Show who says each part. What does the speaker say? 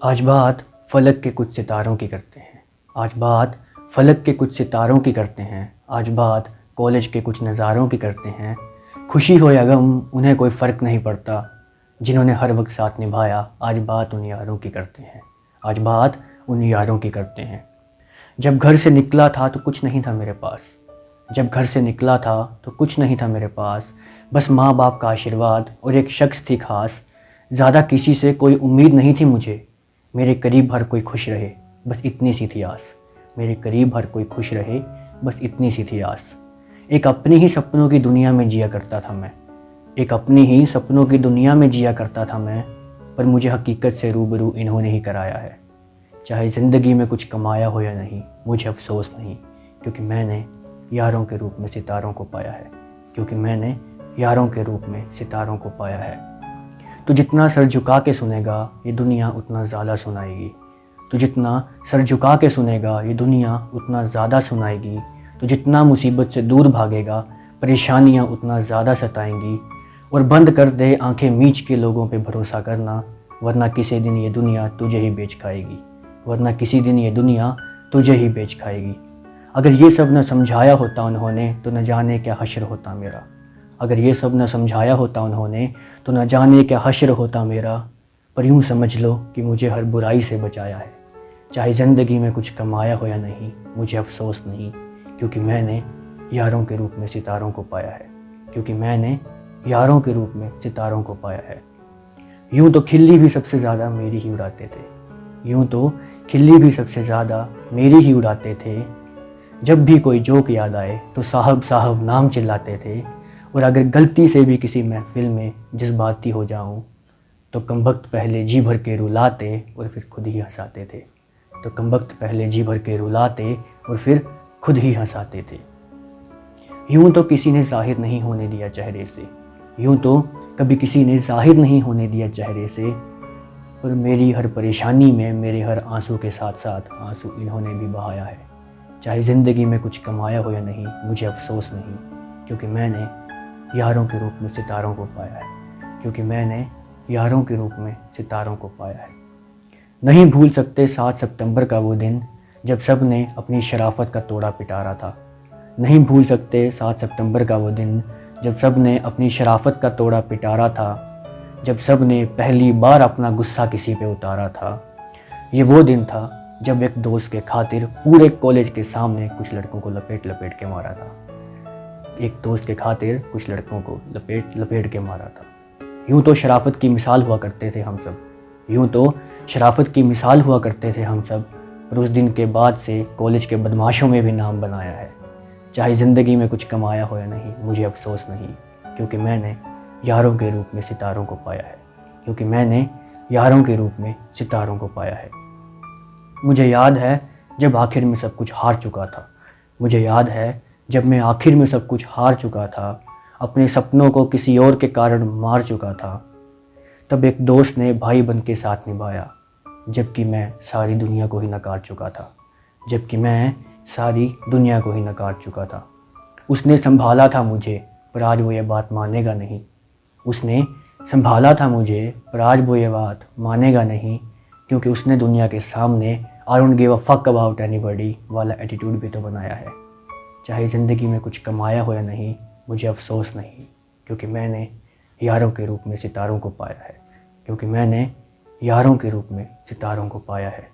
Speaker 1: आज बात फलक के कुछ सितारों की करते हैं। आज बात फलक के कुछ सितारों की करते हैं। आज बात कॉलेज के कुछ नज़ारों की करते हैं। खुशी हो या गम उन्हें कोई फ़र्क नहीं पड़ता, जिन्होंने हर वक्त साथ निभाया। आज बात उन यारों की करते हैं। आज बात उन यारों की करते हैं। जब घर से निकला था तो कुछ नहीं था मेरे पास। जब घर से निकला था तो कुछ नहीं था मेरे पास। बस माँ बाप का आशीर्वाद और एक शख्स थी खास। ज़्यादा किसी से कोई उम्मीद नहीं थी मुझे। मेरे करीब हर कोई खुश रहे, बस इतनी सी थी आस। मेरे करीब हर कोई खुश रहे, बस इतनी सी थी आस। एक अपनी ही सपनों की दुनिया में जिया करता था मैं। एक अपनी ही सपनों की दुनिया में जिया करता था मैं। पर मुझे हकीकत से रूबरू इन्होंने ही कराया है। चाहे ज़िंदगी में कुछ कमाया हो या नहीं, मुझे अफसोस नहीं, क्योंकि मैंने यारों के रूप में सितारों को पाया है। क्योंकि मैंने यारों के रूप में सितारों को पाया है। तो जितना सर झुका के सुनेगा ये दुनिया उतना ज़्यादा सुनाएगी। तो जितना सर झुका के सुनेगा ये दुनिया उतना ज़्यादा सुनाएगी। तो जितना मुसीबत से दूर भागेगा परेशानियाँ उतना ज़्यादा सताएंगी। और बंद कर दे आंखें मीच के लोगों पे भरोसा करना, वरना किसी दिन ये दुनिया तुझे ही बेच खाएगी। वरना किसी दिन ये दुनिया तुझे ही बेच खाएगी। अगर ये सब न समझाया होता उन्होंने तो न जाने क्या हश्र होता मेरा। अगर ये सब न समझाया होता उन्होंने तो न जाने क्या हश्र होता मेरा। पर यूँ समझ लो कि मुझे हर बुराई से बचाया है। चाहे ज़िंदगी में कुछ कमाया हो या नहीं, मुझे अफसोस नहीं, क्योंकि मैंने यारों के रूप में सितारों को पाया है। क्योंकि मैंने यारों के रूप में सितारों को पाया है। यूँ तो खिल्ली भी सबसे ज़्यादा मेरी ही उड़ाते थे। यूँ तो खिल्ली भी सबसे ज़्यादा मेरी ही उड़ाते थे। जब भी कोई जोक याद आए तो साहब साहब नाम चिल्लाते थे। और अगर गलती से भी किसी महफिल में जज्बाती हो जाऊं तो कमबख्त पहले जी भर के रुलाते और फिर खुद ही हंसाते थे। तो कमबख्त पहले जी भर के रुलाते और फिर खुद ही हंसाते थे। यूं तो किसी ने ज़ाहिर नहीं होने दिया चेहरे से। यूं तो कभी किसी ने ज़ाहिर नहीं होने दिया चेहरे से। और मेरी हर परेशानी में मेरे हर आंसू के साथ साथ आंसू इन्होंने भी बहाया है। चाहे ज़िंदगी में कुछ कमाया हो या नहीं, मुझे अफसोस नहीं, क्योंकि मैंने यारों के रूप में सितारों को पाया है। क्योंकि मैंने यारों के रूप में सितारों को पाया है। नहीं भूल सकते 7 सितंबर का वो दिन जब सब ने अपनी शराफत का तोड़ा पिटारा था। नहीं भूल सकते 7 सितंबर का वो दिन जब सब ने अपनी शराफत का तोड़ा पिटारा था। जब सब ने पहली बार अपना गुस्सा किसी पे उतारा था। ये वो दिन था जब एक दोस्त के खातिर पूरे कॉलेज के सामने कुछ लड़कों को लपेट लपेट के मारा था। एक दोस्त के खातिर कुछ लड़कों को लपेट लपेट के मारा था। यूँ तो शराफत की मिसाल हुआ करते थे हम सब। यूँ तो शराफत की मिसाल हुआ करते थे हम सब। पर उस दिन के बाद से कॉलेज के बदमाशों में भी नाम बनाया है। चाहे ज़िंदगी में कुछ कमाया हो या नहीं, मुझे अफसोस नहीं, क्योंकि मैंने यारों के रूप में सितारों को पाया है। क्योंकि मैंने यारों के रूप में सितारों को पाया है। मुझे याद है जब आखिर में सब कुछ हार चुका था। मुझे याद है जब मैं आखिर में सब कुछ हार चुका था, अपने सपनों को किसी और के कारण मार चुका था, तब एक दोस्त ने भाई बन के साथ निभाया। जबकि मैं सारी दुनिया को ही नकार चुका था। जबकि मैं सारी दुनिया को ही नकार चुका था। उसने संभाला था मुझे, पर आज वो ये बात मानेगा नहीं। उसने संभाला था मुझे, पर आज वो ये बात मानेगा नहीं, क्योंकि उसने दुनिया के सामने I don't give a fuck about anybody वाला एटीट्यूड भी तो बनाया है। चाहे ज़िंदगी में कुछ कमाया हो या नहीं, मुझे अफसोस नहीं, क्योंकि मैंने यारों के रूप में सितारों को पाया है। क्योंकि मैंने यारों के रूप में सितारों को पाया है।